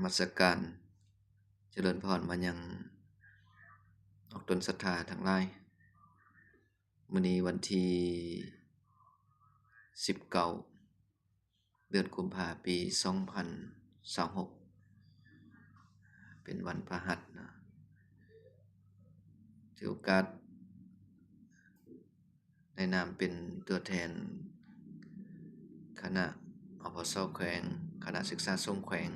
นมัสการเจริญพรมายังออกตนศรัทธาทั้งหลายมื้อนี้วันที่19เดือนกุมภาพันธ์ปี2026เป็นวันพฤหัสนะถือโอกาสในนามเป็นตัวแทนคณะอพส.แขวงคณะศึกษาสงฆ์แขวง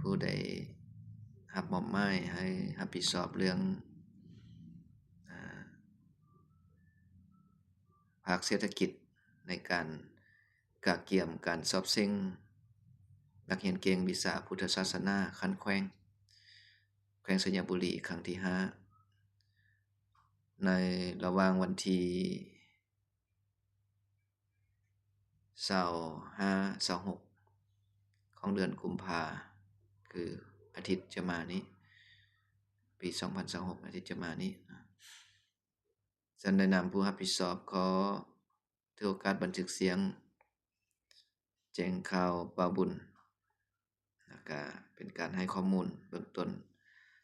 ผู้ได้รับมอบหมายให้รับผิดชอบเรื่องภาคเศรษฐกิจในการกะเกี่ยมการสอบเซ็งนักเรียนเก่งวิชาพุทธศาสนาคันแขวงสัญญบุรีครั้งที่5ในระหว่างวันที่25-26ของเดือนกุมภาคืออาทิตย์จะมานี้ปี2026อาทิตย์จะมานี้ฉันในนามผู้รับผิดชอบขอถือโอกาสบันทึกเสียงแจ้งข่าวป่าบุญแล้วก็เป็นการให้ข้อมูลเบื้องต้น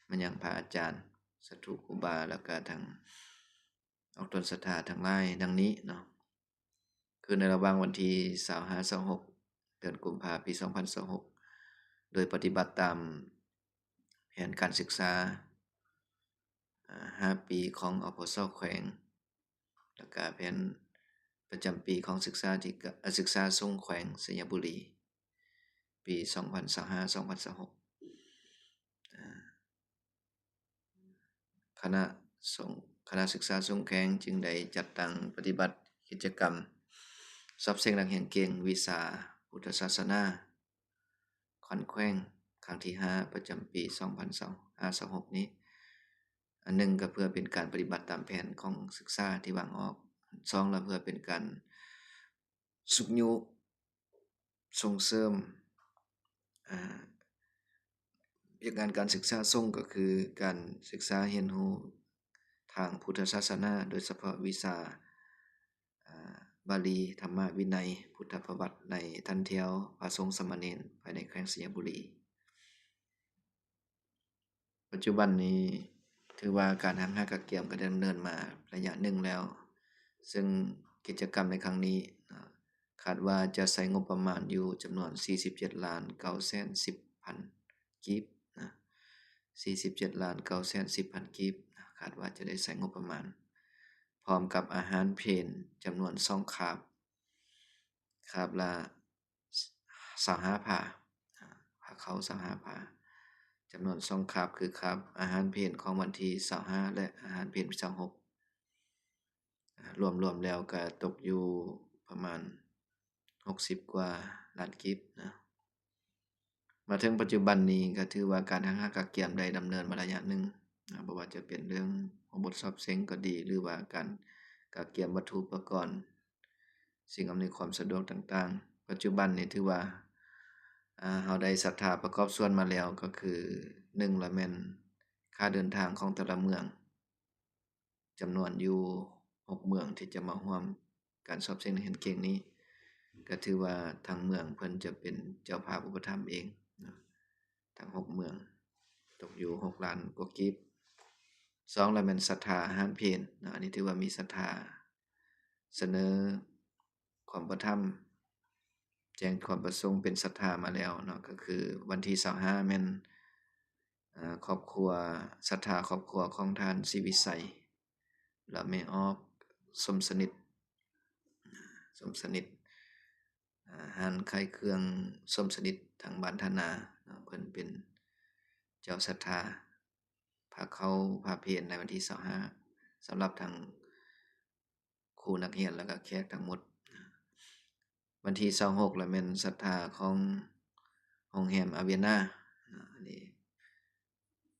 มายังพระอาจารย์สัตถุครูบาแล้วก็ทางออกตนศรัทธาทั้งหลายดังนี้เนาะคือในระหว่างวันที่25-26เดือนกุมภาพันธ์ปี2026โดยปฏิบัติตามแผนการศึกษา5 ปีของอพส.แขวงแล้วก็แผนประจำปีของศึกษาสงฆ์แขวงสัญญบุรีปี2025-2026คณะศึกษาสงฆ์แขวงจึงได้จัดตั้งปฏิบัติกิจกรรมสอบเซ็งนักเรียนเก่งวิชาพุทธศาสนาคันแขวงครั้งที่5ประจำปี2025-26นี้อันหนึ่งก็เพื่อเป็นการปฏิบัติตามแผนของศึกษาที่วางออก2แล้วเพื่อเป็นการสุขยุส่งเสริมการศึกษาสงฆ์ก็คือการศึกษาเรียนรู้ทางพุทธศาสนาโดยเฉพาะวิชาบาลีธรรมวินัยพุทธประวัติในทันเทียวพระสงฆ์สามเณรภายในแขวงสัญญบุรีปัจจุบันนี้ถือว่าการหักหากะเกี่ยมก็ดำเนินมาระยะหนึ่งแล้วซึ่งกิจกรรมในครั้งนี้คาดว่าจะใช้งบประมาณอยู่จำนวน 47,910,000 กีบนะ 47,910,000 กีบคาดว่าจะได้ใช้งบประมาณพร้อมกับอาหารเพลจำนวน2คาบละ25ผ้าเขา25ผ้าจำนวน2คาบคือคาบอาหารเพลของวันที่25และอาหารเพล26รวมแล้วก็ตกอยู่ประมาณ60กว่าล้านกีบนะมาถึงปัจจุบันนี้ก็ถือว่าการหักหากะเกี่ยมได้ดำเนินมาระยะหนึ่งบ่ว่าจะเป็นเรื่องของบทสอบเซ็งก็ดีหรือว่าการกะเกี่ยมวัตถุอุปกรณ์สิ่งอำนวยความสะดวกต่างๆปัจจุบันนี้ถือว่าเฮาได้ศรัทธาประกอบส่วนมาแล้วก็คือ1ละแม่นค่าเดินทางของแต่ละเมืองจำนวนอยู่6เมืองที่จะมาร่วมการสอบเซ็งนักเรียนเก่งนี้ก็ถือว่าทางเมืองเพิ่นจะเป็นเจ้าภาพอุปถัมภ์เองทั้ง6เมืองตกอยู่6ล้านกว่ากีบ2แล้วแม่นศรัทธาอาหารเพลอันนี้ถือว่ามีศรัทธาเสนอความประทับแจ้งความประสงค์เป็นศรัทธามาแล้วเนาะก็คือวันที่25แม่นครอบครัวศรัทธาครอบครัวของท่านศรีวิไสและแม่ออกสมสนิทร้านขายเครื่องสมสนิททางบ้านธนาเพิ่นเป็นเจ้าศรัทธาพาเข้าพาเพลในวันที่25สำหรับทางครูนักเรียนแล้วก็แขกทั้งหมดวันที่26แล้วแม่นศรัทธาของโรงแรมอาเวียนาอันนี้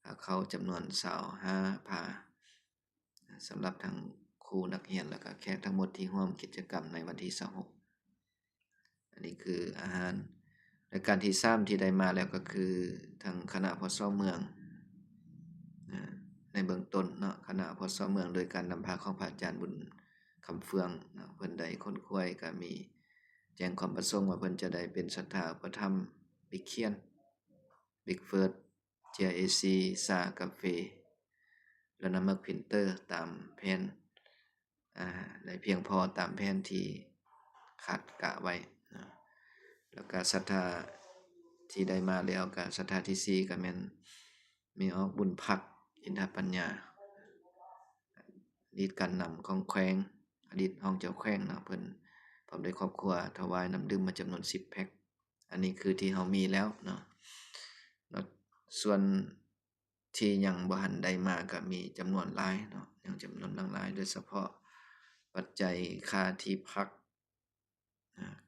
พาเข้าจำนวน25พาสำหรับทางครูนักเรียนแล้วก็แขกทั้งหมดที่ร่วมกิจกรรมในวันที่26อันนี้คืออาหารและการที่3ที่ได้มาแล้วก็คือทางคณะพส.เมืองในเบื้องต้นเนาะคณะพส.เมืองโดยการนำพาของพระอาจารย์บุญคำเฟืองเนาะเพิ่นได้ค้นคว้ยก็มีแจ้งความประสงค์ว่าเพิ่นจะได้เป็นศรัทธาอุปถัมภ์ภิกเขียน Big First GIAC ซากาเฟและน้ำมันพินเตอร์ตามแผนได้เพียงพอตามแผนที่คาดกะไว้นะแล้วก็ศรัทธาที่ได้มาแล้วก็ศรัทธาที่4ก็แม่นมีออกบุญพักอินทปัญญาอดีตการนำของแขวงอดีตห้องเจ้าแขวงเนาะเพิ่นพร้อมด้วยครอบครัวถวายน้ำดื่มมาจำนวน10แพ็คอันนี้คือที่เฮามีแล้วเนาะส่วนที่ยังบ่ทันได้มาก็มีจำนวนหลายเนาะยังจำนวนหลายโดยเฉพาะปัจจัยค่าที่พัก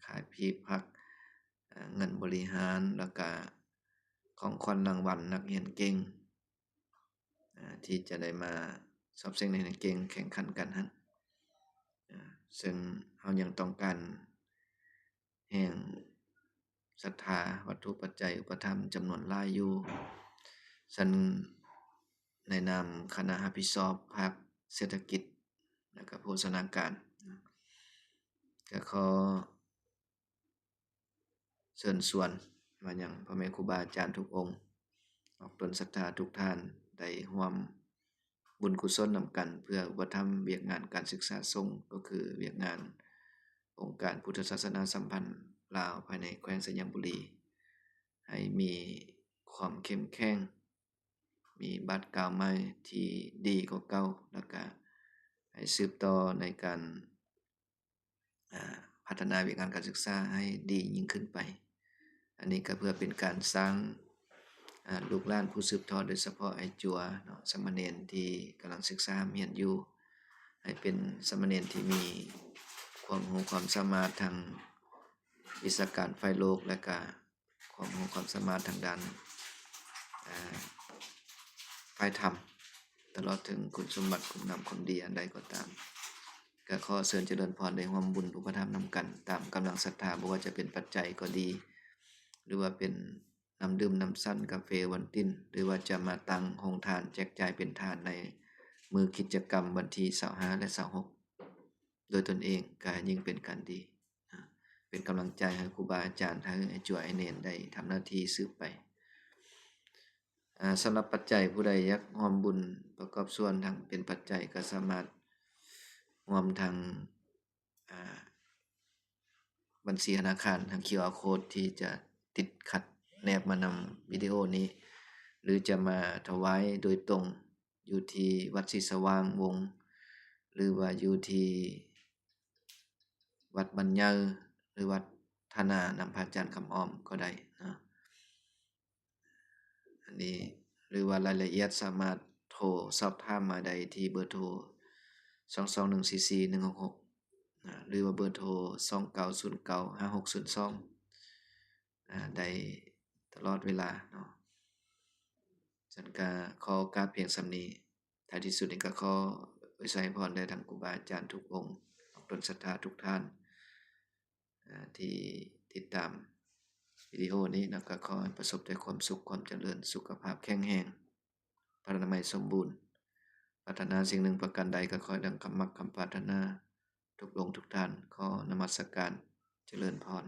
ค่าที่พักเงินบริหารแล้วก็ของขวัญรางวัลนักเรียนเก่งที่จะได้มาสอบเสียงในเก่งแข่งขันกันหั่นซึ่งเฮายังต้องการแห่งศรัทธาวัตถุปัจจัยอุปถัมภ์จำนวนหลายอยู่ฉันในนามคณะรับผิดชอบภาคเศรษฐกิจและก็โภชนาการก็ขอเชิญชวนมายังพ่อแม่ครูบาอาจารย์ทุกองค์ออกตนศรัทธาทุกท่านได้ร่วมบุญกุศลนำกันเพื่ออุปถัมภ์เวียกงานการศึกษาสงฆ์ก็คือเวียกงานองค์การพุทธศาสนาสัมพันธ์ลาวภายในแขวงสยามบุรีให้มีความเข้มแข็งมีบัตรกาวใหม่ที่ดีกว่าเก่าแล้วก็ให้สืบต่อในการพัฒนาวิธีการศึกษาให้ดียิ่งขึ้นไปอันนี้ก็เพื่อเป็นการสร้างลูกหลานผู้สืบทอดโดยเฉพาะไอ้จัวเนาะสามเณรที่กำลังศึกษาเรียนอยู่ให้เป็นสามเณรที่มีความรู้ความสามารถทางวิชาการไฟโลกและก็ความรู้ความสามารถทางด้านฝ่ายธรรมตลอดถึงคุณสมบัติคุณงามความดีอันใดก็ตามก็ขอเชิญเจริญพรได้ร่วมบุญอุปถัมภ์นำกันตามกำลังศรัทธาบ่ว่าจะเป็นปัจจัยก็ดีหรือว่าเป็นน้ำดื่มน้ำสั้นกาแฟวันตินหรือว่าจะมาตั้งโรงทานแจกจ่ายเป็นทานในมือกิจกรรมวันที่25และ26โดยตนเองก็ยิ่งเป็นการดีเป็นกำลังใจให้ครูบาอาจารย์ทั้งไอ้จั่วไอ้เนนได้ทำหน้าที่สืบไปสำหรับปัจจัยผู้ใดอยากร่วมบุญประกอบส่วนทางเป็นปัจจัยก็สามารถร่วมทางบัญชีธนาคารทาง QR Code ที่จะติดขัดแนบมานำวิดีโอนี้หรือจะมาถวายโดยตรงอยู่ที่วัดศรีสว่างวงศ์หรือว่าอยู่ที่วัดบัญญังหรือวัดธนานำพระอาจารย์คำอ้อมก็ได้นะอันนี้หรือว่ารายละเอียดสามารถโทรสอบถามมาได้ที่เบอร์โทร22144166หรือว่าเบอร์โทร29095602ได้ตลอดเวลาเนาะฉันก็ขอโอกาสเพียงส่ำนี้ท้ายที่สุดนี้ก็ขออวยพรแด่ท่านครูบาอาจารย์ทุกองค์ตนศรัทธาทุกท่านที่ติดตามวิดีโอนี้แล้วก็ขอให้ประสบแต่ความสุขความเจริญสุขภาพแข็งแรงพระนามัยสมบูรณ์ปรารถนาสิ่งหนึ่งประการใดก็ขอให้ดังคำมักคำปรารถนาทุกท่านขอนมัสการเจริญพร